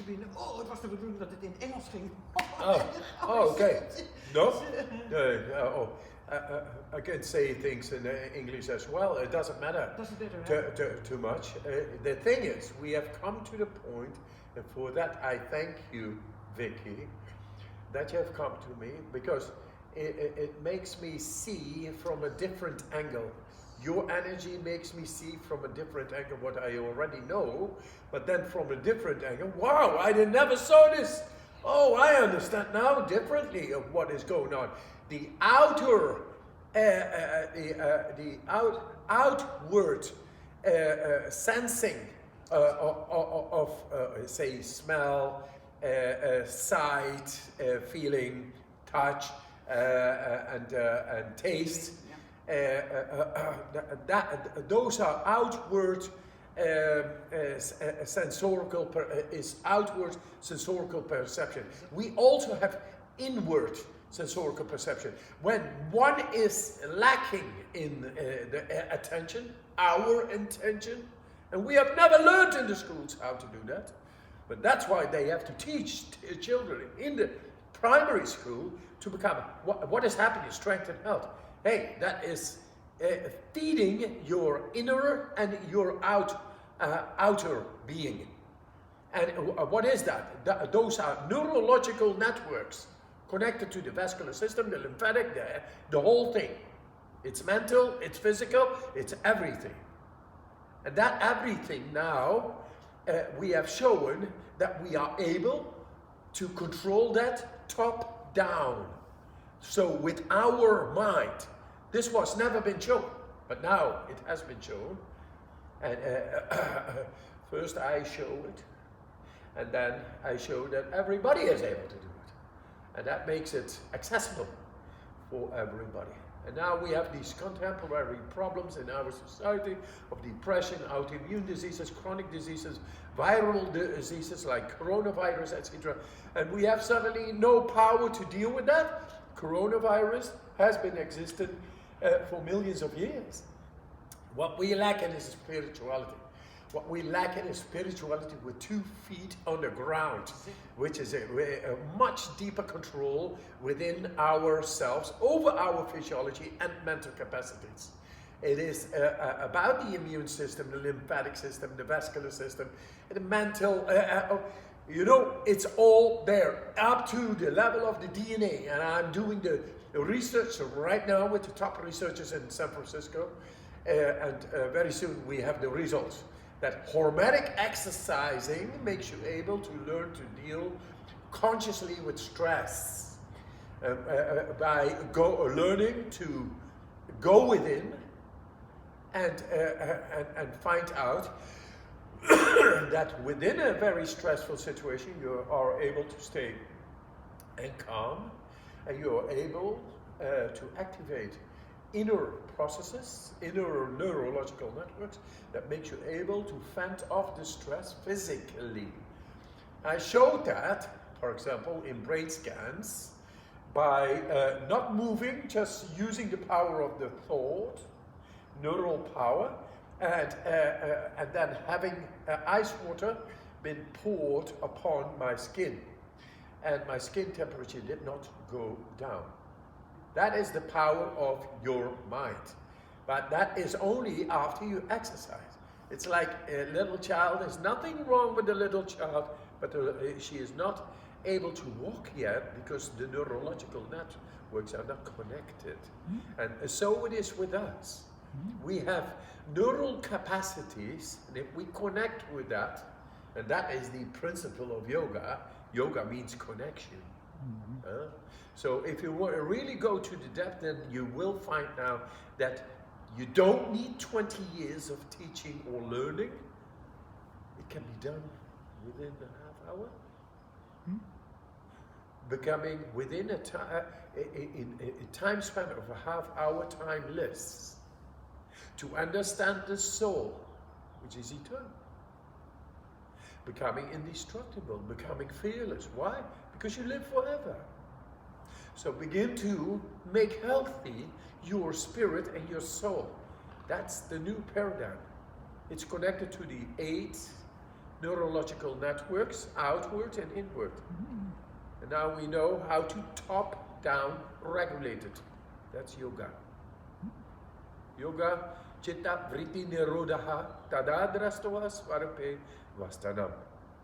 te binnen. Oh, het was de bedoeling dat het in Engels ging. Okay. No? I can say things in English as well. It doesn't matter too much. The thing is, we have come to the point, and for that I thank you, Vicky, that you have come to me, because it makes me see from a different angle. Your energy makes me see from a different angle what I already know, but then from a different angle, wow, I never saw this. Oh, I understand now differently of what is going on. The outer, outward sensing of say, smell, sight, feeling, touch, and taste. Those are outward outward sensorical perception. We also have inward sensorical perception. When one is lacking in the attention, our intention, and we have never learned in the schools how to do that, but that's why they have to teach children in the primary school to become what is happiness, strength, and health. Hey, that is feeding your inner and your outer being. And what is that? Those are neurological networks connected to the vascular system, the lymphatic, the whole thing. It's mental, it's physical, it's everything. And that everything now, we have shown that we are able to control that top down. So with our mind, this was never been shown, but now it has been shown. And first I show it, and then I show that everybody is able to do it. And that makes it accessible for everybody. And now we have these contemporary problems in our society of depression, autoimmune diseases, chronic diseases, viral diseases like coronavirus, etc. And we have suddenly no power to deal with that. Coronavirus has been existent for millions of years. What we lack in is spirituality. What we lack in is spirituality with 2 feet on the ground, which is a much deeper control within ourselves over our physiology and mental capacities. It is about the immune system, the lymphatic system, the vascular system, the mental, it's all there, up to the level of the DNA. And I'm doing the research right now with the top researchers in San Francisco, and very soon we have the results. That hormetic exercising makes you able to learn to deal consciously with stress by learning to go within and find out that within a very stressful situation you are able to stay and calm, and you are able to activate inner processes, inner neurological networks that makes you able to fend off the stress physically. I showed that, for example, in brain scans by not moving, just using the power of the thought, neural power, and then having ice water been poured upon my skin, and my skin temperature did not go down. That is the power of your mind. But that is only after you exercise. It's like a little child, there's nothing wrong with the little child, but she is not able to walk yet because the neurological networks are not connected. And so it is with us. We have neural capacities, and if we connect with that, and that is the principle of yoga, yoga means connection. So if you want to really go to the depth, then you will find now that you don't need 20 years of teaching or learning. It can be done within a half hour. Becoming within a time span of a half hour timeless. To understand the soul, which is eternal. Becoming indestructible, becoming fearless. Why? Because you live forever. So begin to make healthy your spirit and your soul. That's the new paradigm. It's connected to the 8 neurological networks, outward and inward. And now we know how to top-down regulate it. That's yoga. Yoga, chitta vritti nirodha tadadrastoha svarape vastanam.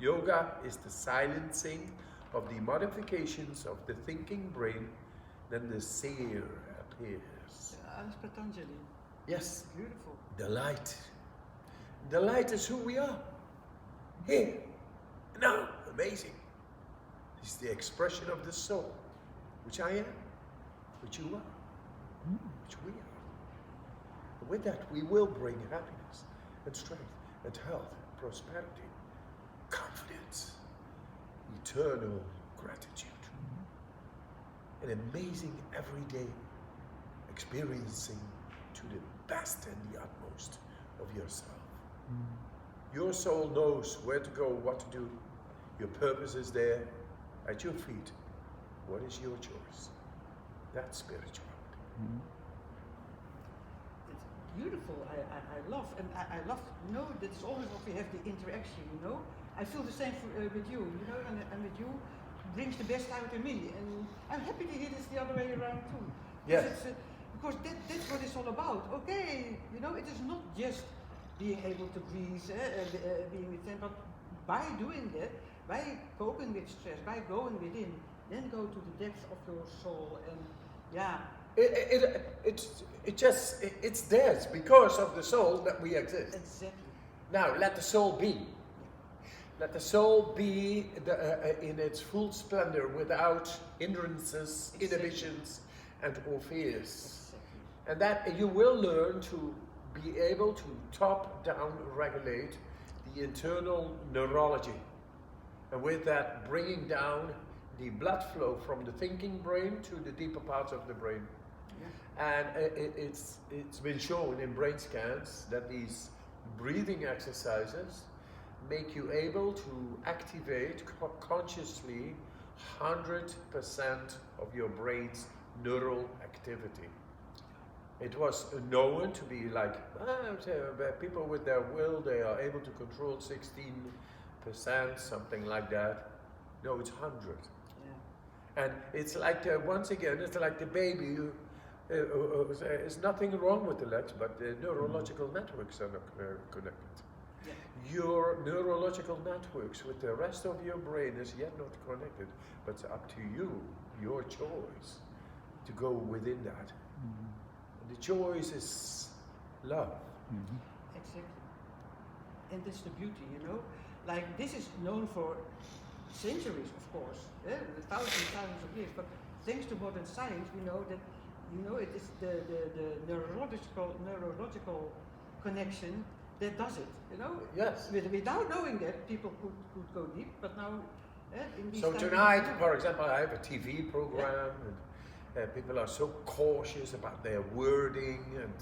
Yoga is the silencing of the modifications of the thinking brain, then the seer appears. That's Patanjali. Yes. Beautiful. The light. The light is who we are. Here. Now. Amazing. It's the expression of the soul, which I am, which you are, which we are. And with that, we will bring happiness and strength and health, prosperity, confidence, eternal gratitude, an amazing everyday experiencing to the best and the utmost of yourself. Your soul knows where to go, what to do. Your purpose is there at your feet. What is your choice? That's spirituality. It's beautiful. I love, and I love, that's always what we have, the interaction, I feel the same with you, and with you brings the best out of me. And I'm happy to hear this the other way around too. Yes. Because that's what it's all about. Okay, it is not just being able to breathe, being with them, but by doing that, by coping with stress, by going within, then go to the depth of your soul, and it's theirs because of the soul that we exist. Exactly. Now let the soul be. Let the soul be in its full splendor, without hindrances, inhibitions, and or fears. And that you will learn to be able to top-down regulate the internal neurology. And with that, bringing down the blood flow from the thinking brain to the deeper parts of the brain. And it's been shown in brain scans that these breathing exercises make you able to activate consciously 100% of your brain's neural activity. It was known to be like, people with their will, they are able to control 16%, something like that. No, it's 100. Yeah. And it's like, once again, it's like the baby who, there's nothing wrong with the legs, but the neurological networks are not connected. Yeah. Your neurological networks with the rest of your brain is yet not connected, but it's up to you, your choice, to go within that. The choice is love. Exactly. And that's the beauty, Like, this is known for centuries, of course, thousands of years, but thanks to modern science, we know that, it is the neurological connection that does it, Yes. Without knowing that, people could go deep, but now, in these So times, tonight, for example, I have a TV program, and people are so cautious about their wording, and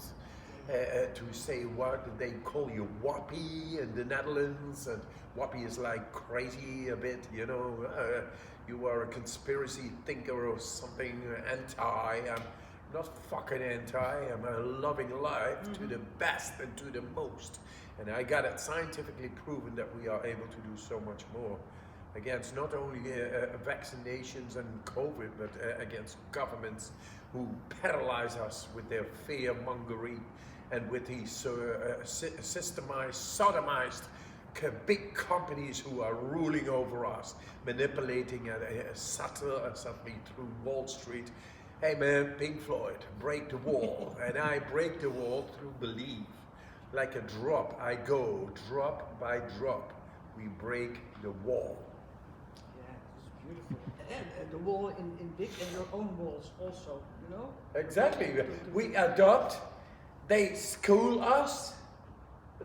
to say what they call you wappie in the Netherlands, and wappie is like crazy a bit, you are a conspiracy thinker or something, anti. I'm not fucking anti, I'm a loving life to the best and to the most. And I got it scientifically proven that we are able to do so much more against not only vaccinations and COVID, but against governments who paralyze us with their fear-mongering and with these systemized, sodomized big companies who are ruling over us, manipulating subtly through Wall Street. Hey man, Pink Floyd, break the wall. And I break the wall through belief. Like a drop, I go drop by drop. We break the wall. Beautiful. And the wall in big, and your own walls also, Exactly. We adopt, they school us,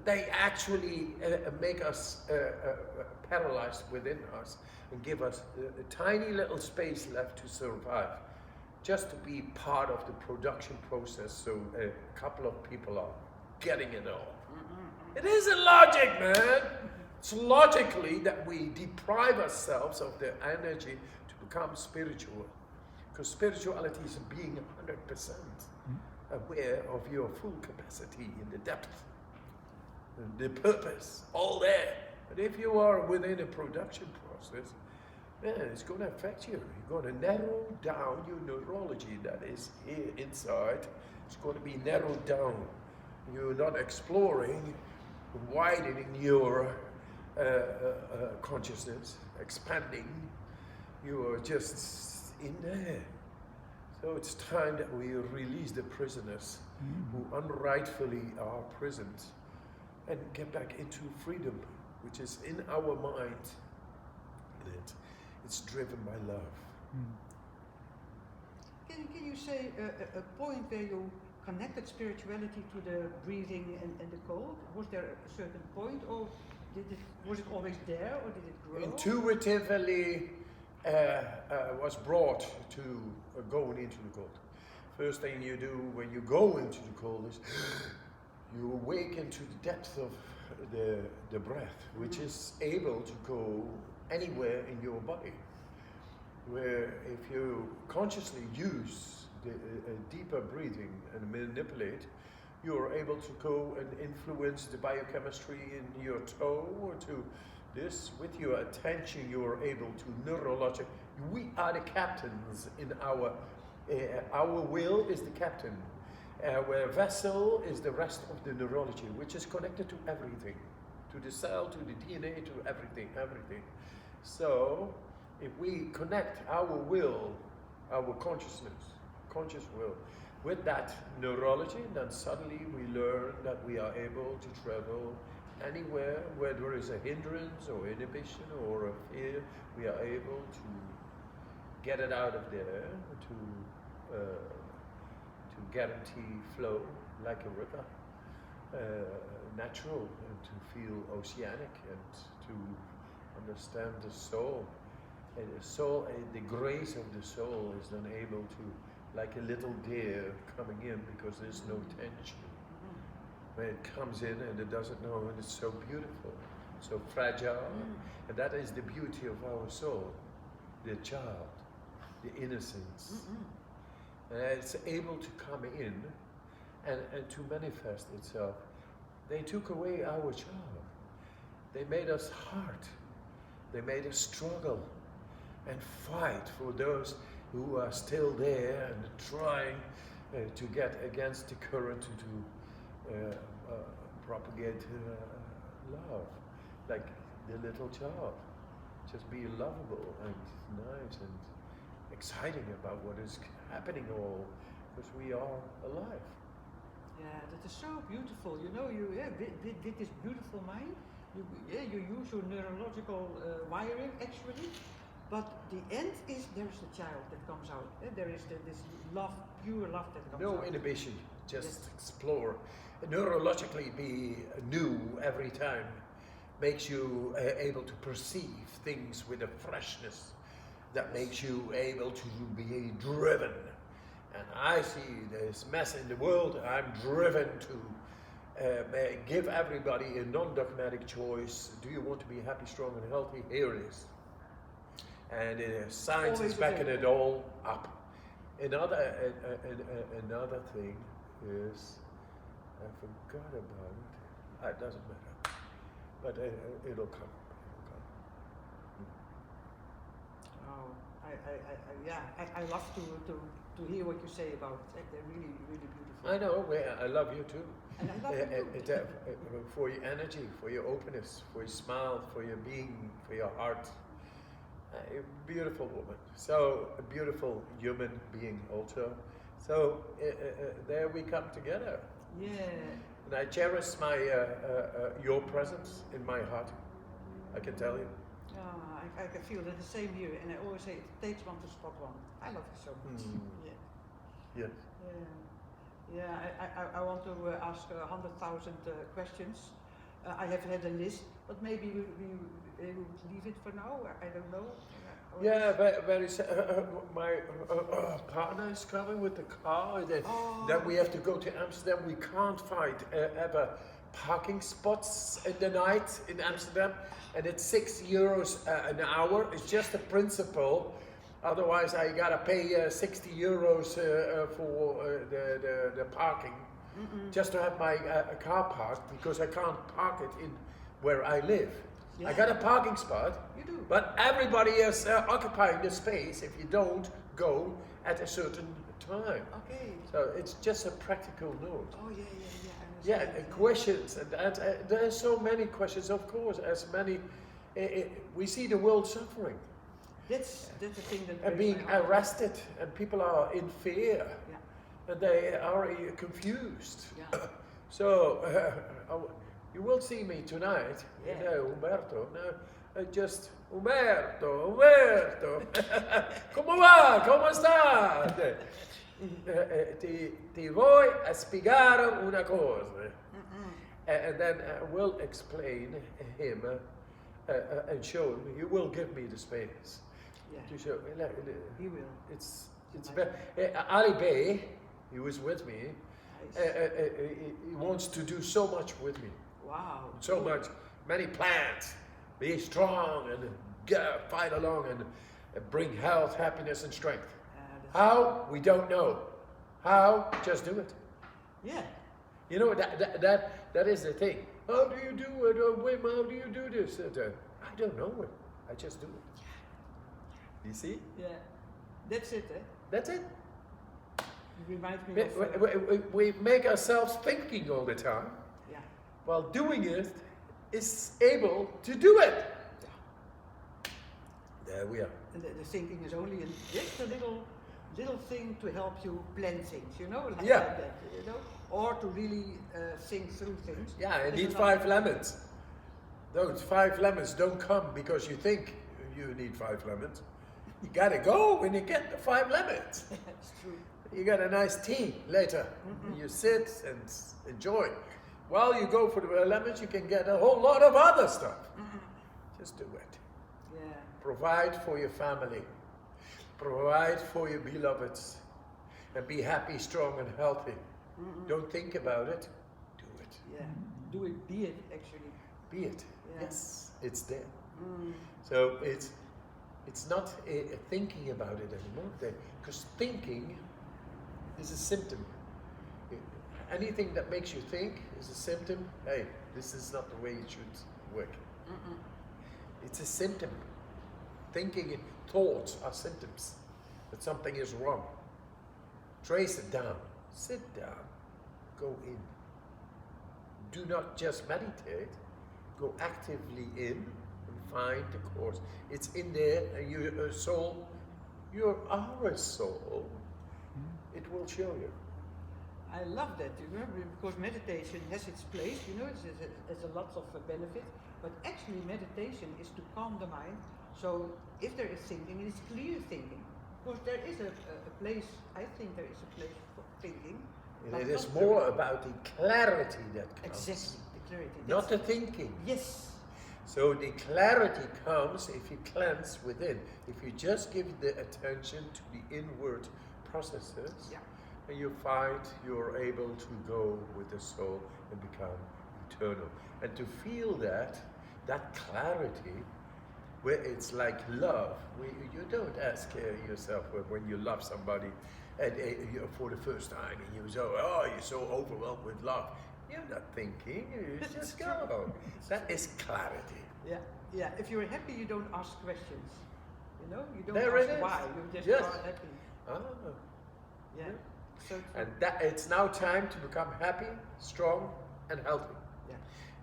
they actually make us paralyzed within us and give us a tiny little space left to survive, just to be part of the production process, so a couple of people are getting it all. It isn't logic, man. It's logically that we deprive ourselves of the energy to become spiritual. Because spirituality is being 100% aware of your full capacity in the depth, the purpose, all there. But if you are within a production process, then it's going to affect you. You're going to narrow down your neurology that is here inside. It's going to be narrowed down. You're not exploring, widening your consciousness, expanding. You are just in there. So it's time that we release the prisoners who unrightfully are prisoned and get back into freedom, which is in our mind. And it's driven by love. Can you say a point where you connected spirituality to the breathing and the cold? Was there a certain point, or was it always there, or did it grow? Intuitively was brought to going into the cold. First thing you do when you go into the cold is you awaken to the depth of the breath, which is able to go anywhere in your body. Where if you consciously use a deeper breathing and manipulate, you are able to go and influence the biochemistry in your toe or to this. With your attention, you are able to neurologic. We are the captains in our will is the captain. Our vessel is the rest of the neurology, which is connected to everything, to the cell, to the DNA, to everything. So, if we connect our will, our conscious will, with that neurology, then suddenly we learn that we are able to travel anywhere where there is a hindrance or inhibition or a fear. We are able to get it out of there, to guarantee flow like a river, natural, and to feel oceanic, and to understand the soul. And the soul, the grace of the soul is then able to, like a little deer coming in, because there's no tension. When it comes in and it doesn't know, and it's so beautiful, so fragile, and that is the beauty of our soul, the child, the innocence. And it's able to come in and to manifest itself. They took away our child. They made us hard. They made us struggle and fight for those who are still there and trying to get against the current to propagate love, like the little child. Just be lovable and nice and exciting about what is happening all, because we are alive. Yeah, that is so beautiful. You know, you with this beautiful mind, you use your neurological wiring actually, but the end is there's the child that comes out. There is this love, pure love that comes out. No inhibition, just explore. Neurologically be new every time makes you able to perceive things with a freshness that makes you able to be driven. And I see this mess in the world. I'm driven to give everybody a non-dogmatic choice. Do you want to be happy, strong, and healthy? Here it is. And science is backing it all up. Another thing is, I forgot about it. It doesn't matter, but it'll come. I love to hear what you say about it. They're really, really beautiful. I know. I love you too. And I love you too. For your energy, for your openness, for your smile, for your being, for your heart. A beautiful woman. So a beautiful human being also. So there we come together. Yeah. And I cherish my your presence in my heart. I can tell you. I can feel that the same here, and I always say it takes one to spot one. I love you so much. Yeah. Yes. Yeah. I want to ask 100,000 questions. I have had a list, but maybe we would leave it for now. I don't know. Yeah, my partner is coming with the car. Then we have to go to Amsterdam. We can't find ever parking spots in the night in Amsterdam, and it's €6 an hour. It's just a principle. Otherwise, I gotta pay €60 for the parking just to have my car parked, because I can't park it in where I live. Yeah. I got a parking spot. You do. But everybody is occupying the space if you don't go at a certain time. Okay. So it's just a practical note. Oh yeah. I Yeah, understand. questions, and there are so many questions, of course, as many. We see the world suffering That's the thing that. and breaks being my heart. arrested, and people are in fear, Yeah. and they are confused. Yeah. So you will see me tonight. Yeah. You know, Umberto. No, just Umberto. Come va? Come sta? Ti vuoi a spiegare una cosa? And then we'll explain him and show him. You will give me the space Yeah. to show. He will. It's Ali Bey. He was with me. Nice. He wants to do so much with me. Wow. So much, many plans. Be strong and fight along and bring health, happiness, and strength. How? We don't know. How? Just do it. Yeah. You know, that is the thing. How do you do it? Wim, how do you do this? I don't know it. I just do it. You see? Yeah. That's it, eh? That's it. It reminds me of. We make ourselves thinking all the time, Yeah. while doing it is able to do it. There we are. And the thinking is only just a little thing to help you plan things, you know, like Yeah. that, you know, or to really think through things. Yeah, I There's need another- 5 lemons. Those 5 lemons don't come because you think you need 5 lemons. You gotta go when you get the 5 lemons. That's true. You got a nice tea later. You sit and enjoy. While you go for the lemons, you can get a whole lot of other stuff. Just do it. Yeah. Provide for your family. Provide for your beloveds. And be happy, strong, and healthy. Don't think about it. Do it. Yeah. Do it, be it, actually. Be it. Yeah. Yes, it's there. So it's not thinking about it anymore. Because thinking is a symptom. Anything that makes you think is a symptom. Hey, this is not the way it should work. It's a symptom. Thinking and thoughts are symptoms that something is wrong. Trace it down. Sit down. Go in. Do not just meditate. Go actively in and find the course. It's in there, and your soul, our soul, it will show you. I love that, you know, because meditation has its place, you know, it's a lot of benefit, but actually meditation is to calm the mind. So if there is thinking, it's clear thinking. Because there is a place, I think there is a place for thinking. And but it is not more about the clarity that comes. Exactly, the clarity. Not the That's- thinking. Yes. So the clarity comes if you cleanse within. If you just give the attention to the inward processes, Yeah. and you find you're able to go with the soul and become eternal. And to feel that clarity, where it's like love. You don't ask yourself when you love somebody and for the first time, and you're so overwhelmed with love. You're not thinking, you just go. That is clarity. Yeah, yeah. If you're happy, you don't ask questions. You know, you don't There it ask is. why. You just Yes. are happy. Ah. Yeah. So true. And that it's now time to become happy, strong, and healthy. Yeah.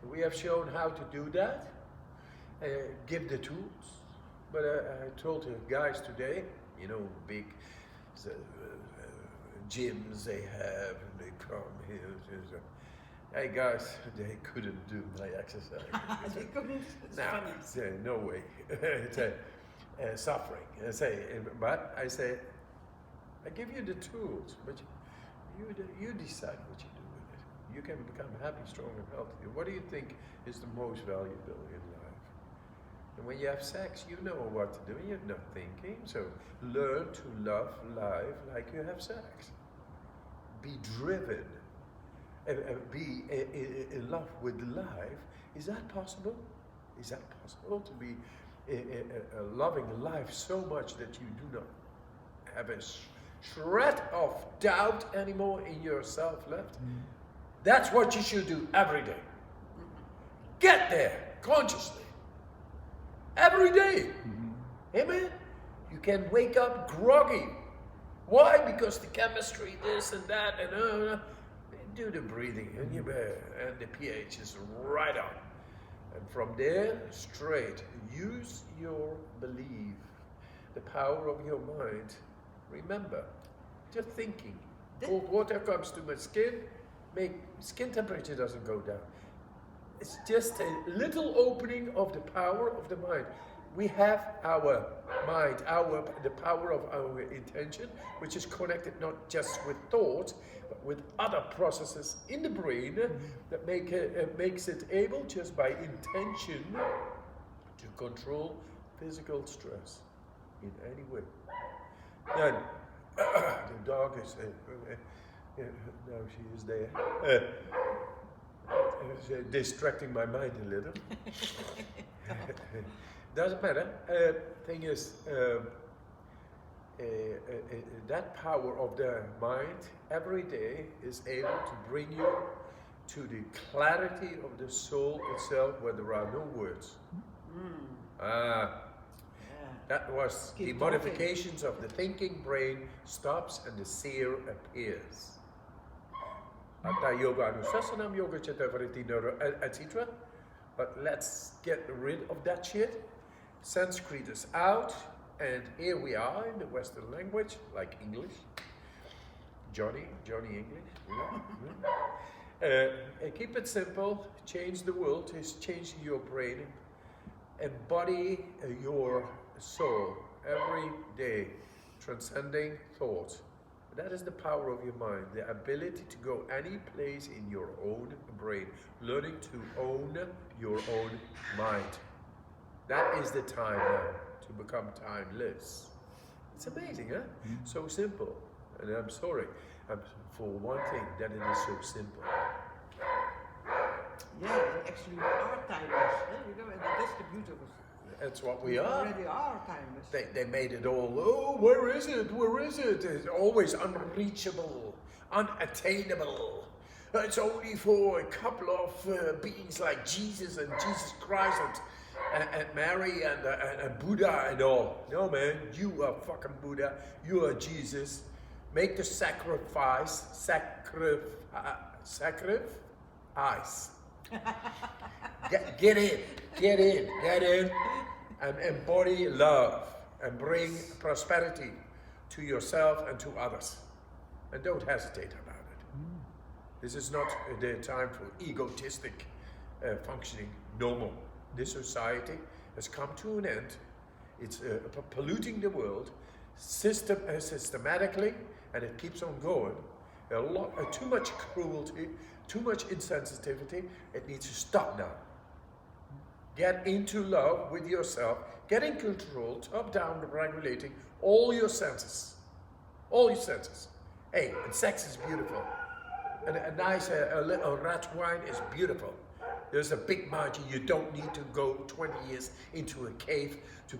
We have shown how to do that. Give the tools. But I told the guys today, you know, big gyms they have, and they come here. Hey guys, they couldn't do my exercise. They couldn't. It's No, funny. no way. It's suffering. But I say, I give you the tools, but you decide what you do with it. You can become happy, strong, and healthy. What do you think is the most valuable in life? And when you have sex, you know what to do. You're not thinking. So learn to love life like you have sex. Be driven. Be in love with life. Is that possible? Is that possible to be loving life so much that you do not have a shred of doubt anymore in yourself left? That's what you should do every day. Get there consciously. every day. Amen. You can wake up groggy. Why? Because the chemistry, this and that, and do the breathing, and the pH is right on. And from there, straight, use your belief, the power of your mind. Remember, just thinking. Cold water comes to my skin, skin temperature doesn't go down. It's just a little opening of the power of the mind. We have our mind, the power of our intention, which is connected not just with thought, but with other processes in the brain that makes it able, just by intention, to control physical stress in any way. Then the dog is now she is there. Distracting my mind a little. Doesn't matter. Thing is, that power of the mind every day is able to bring you to the clarity of the soul itself, where there are no words. That was the modifications of the thinking brain stops and the seer appears. Hatha yoga anusasanam yoga chitta vritti etc. But let's get rid of that shit. Sanskrit is out, and here we are in the Western language, like English. Johnny English. Keep it simple. Change the world. Is change your brain. Embody your soul every day, transcending thought. That is the power of your mind, the ability to go any place in your own brain, learning to own your own mind. That is the time now to become timeless. It's amazing, huh? So simple. And I'm sorry for one thing, that it is so simple. Yeah, and actually we are timeless. And that's the beauty of it. That's what we are. Already are timeless. They made it all, where is it? Where is it? It's always unreachable, unattainable. It's only for a couple of beings like Jesus and Jesus Christ and Mary and Buddha and all. No, man, you are fucking Buddha. You are Jesus. Make the sacrifice. Sacrifice. Get in. And embody love and bring prosperity to yourself and to others. And don't hesitate about it. This is not the time for egotistic functioning. Normal. This society has come to an end. It's polluting the world systematically, and it keeps on going. Too much cruelty, too much insensitivity. It needs to stop now. Get into love with yourself. Get in control, top down, regulating all your senses. All your senses. Hey, and sex is beautiful. And a nice little red wine is beautiful. There's a big margin. You don't need to go 20 years into a cave to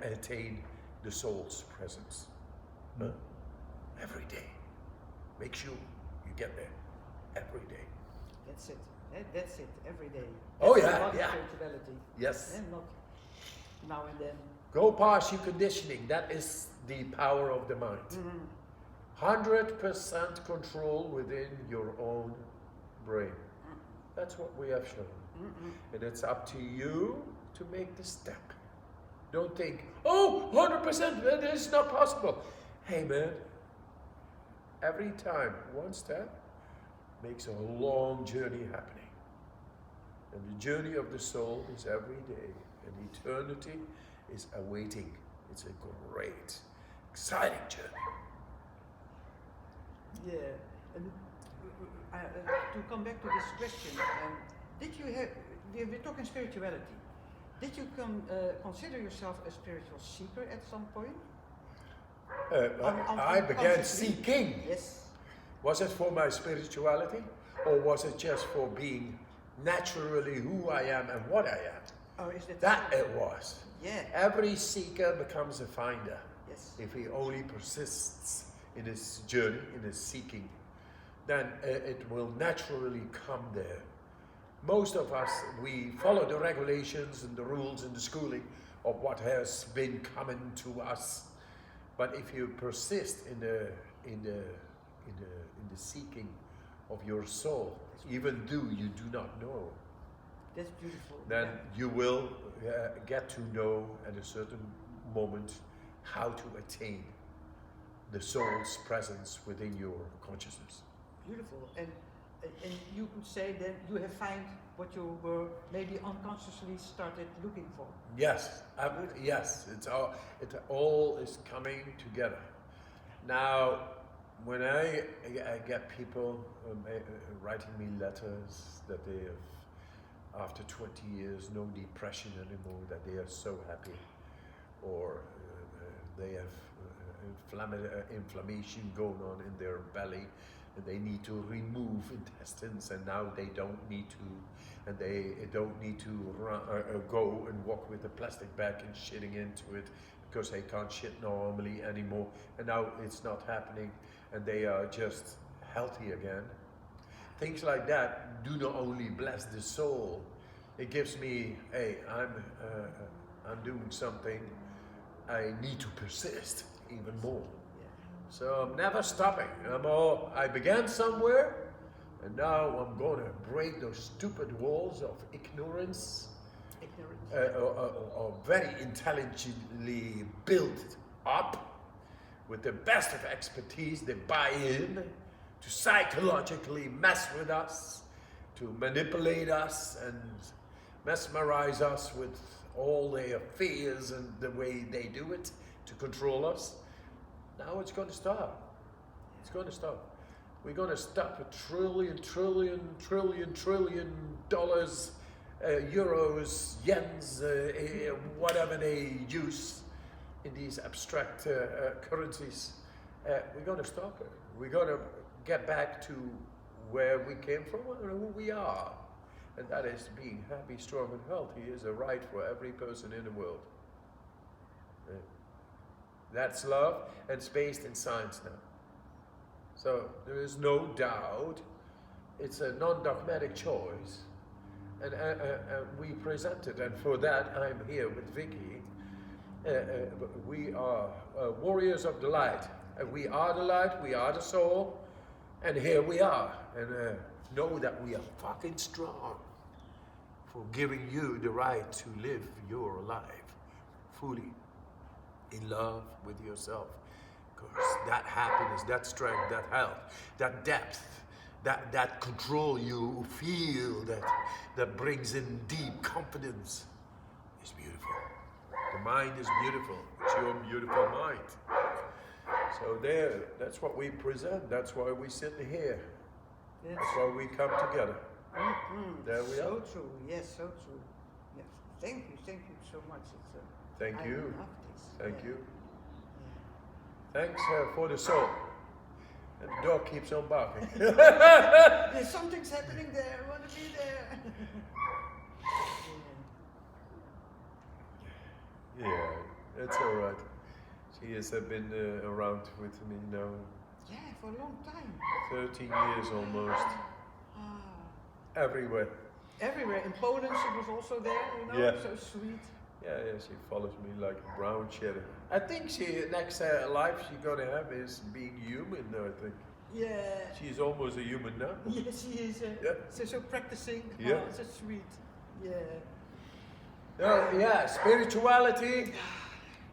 attain the soul's presence. Every day. Make sure you get there. Every day. That's it. That's it. Every day. Oh, That's yeah. spirituality. Yes. And not now and then. Go past your conditioning. That is the power of the mind. 100% control within your own brain. That's what we have shown. And it's up to you to make the step. Don't think, 100%, that is not possible. Hey, man, every time, one step makes a long journey happening. And the journey of the soul is every day. And eternity is awaiting. It's a great, exciting journey. Yeah. And to come back to this question, we're talking spirituality. Did you consider yourself a spiritual seeker at some point? I began seeking. Yes. Was it for my spirituality, or was it just for being naturally who I am and what I am? Oh, is that That it was. Yeah. Every seeker becomes a finder. Yes. If he only persists in his journey, in his seeking, then it will naturally come there. most of us, we follow the regulations and the rules and the schooling of what has been coming to us. But if you persist in the seeking of your soul, even though you do not know, That's beautiful. then you will get to know at a certain moment how to attain the soul's presence within your consciousness. Beautiful. And you could say that you have found what you were maybe unconsciously started looking for. Yes, yes. It all is coming together. Now, when I get people writing me letters that they have, after 20 years, no depression anymore, that they are so happy, or they have inflammation going on in their belly, and they need to remove intestines, and now they don't need to, and they don't need to go and walk with a plastic bag and shitting into it because they can't shit normally anymore, and now it's not happening, and they are just healthy again. Things like that do not only bless the soul, it gives me, hey, I'm doing something, I need to persist even more. So I'm never stopping. I began somewhere, and now I'm going to break those stupid walls of ignorance. Or very intelligently built up with the best of expertise. They buy in to psychologically mess with us, to manipulate us and mesmerize us with all their fears and the way they do it to control us. Now it's going to stop. It's going to stop. We're going to stop $1 trillion dollars, euros, yens, whatever they use in these abstract currencies. We're going to stop it. We're going to get back to where we came from and who we are. And that is being happy, strong, and healthy is a right for every person in the world. That's love, and it's based in science now. So there is no doubt. It's a non-dogmatic choice. And we present it, and for that I'm here with Vicky. We are warriors of the light. We are the light, we are the soul, and here we are. And know that we are fucking strong for giving you the right to live your life fully in love with yourself. Because that happiness, that strength, that health, that depth, that control you feel, that brings in deep confidence is beautiful. The mind is beautiful. It's your beautiful mind. So that's what we present. That's why we sit here. Yes. That's why we come together. Mm-hmm. There we so are. True. Yes, so true. Yes. Thank you so much. Thank I you. love this. Thank you. Yeah. Thanks for the soul. And the dog keeps on barking. There's something's happening there. I want to be there. Yeah, it's all right. She has been around with me now Yeah, for a long time. 13 years almost. Ah. Everywhere. Everywhere. In Poland, she was also there. You know, Yeah. so sweet. Yeah, she follows me like a brown shadow. I think next life she's gonna have is being human. I think Yeah. she's almost a human now. Yes, she is. Yeah. So practicing. Yeah. Oh, so sweet. Yeah. Yeah, spirituality.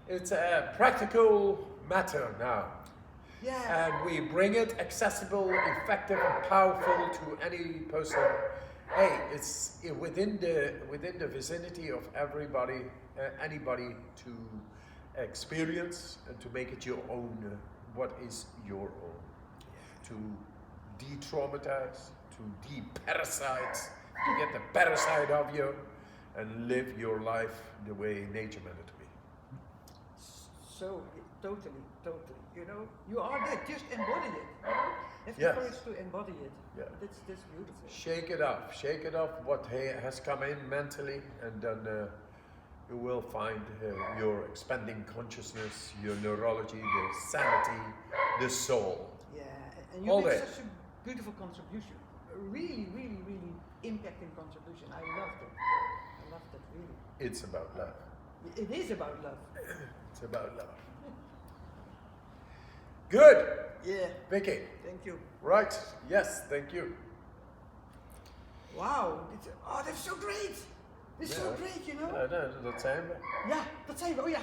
It's a practical matter now. Yeah. And we bring it accessible, effective, and powerful to any person. Hey, it's within the vicinity of everybody, anybody to experience and to make it your own. What is your own? To de-traumatize, to de-parasite, to get the parasite of you, and live your life the way nature meant it to be. So totally. You know, you are there. Just embody it. You know? Have the Yes. courage to embody it. Yeah. That's beautiful. Shake it off what has come in mentally, and then you will find your expanding consciousness, your neurology, the sanity, the soul. Yeah, and you All made day. such a beautiful contribution. Really impacting contribution. I loved it. I loved it really. It's about love. It is about love. It's about love. Good. Yeah. Vicky. Thank you. Right. Yes, thank you. Wow. That's so great. It's so great, you know. Dat zijn we. Ja, dat zijn we. Oh ja.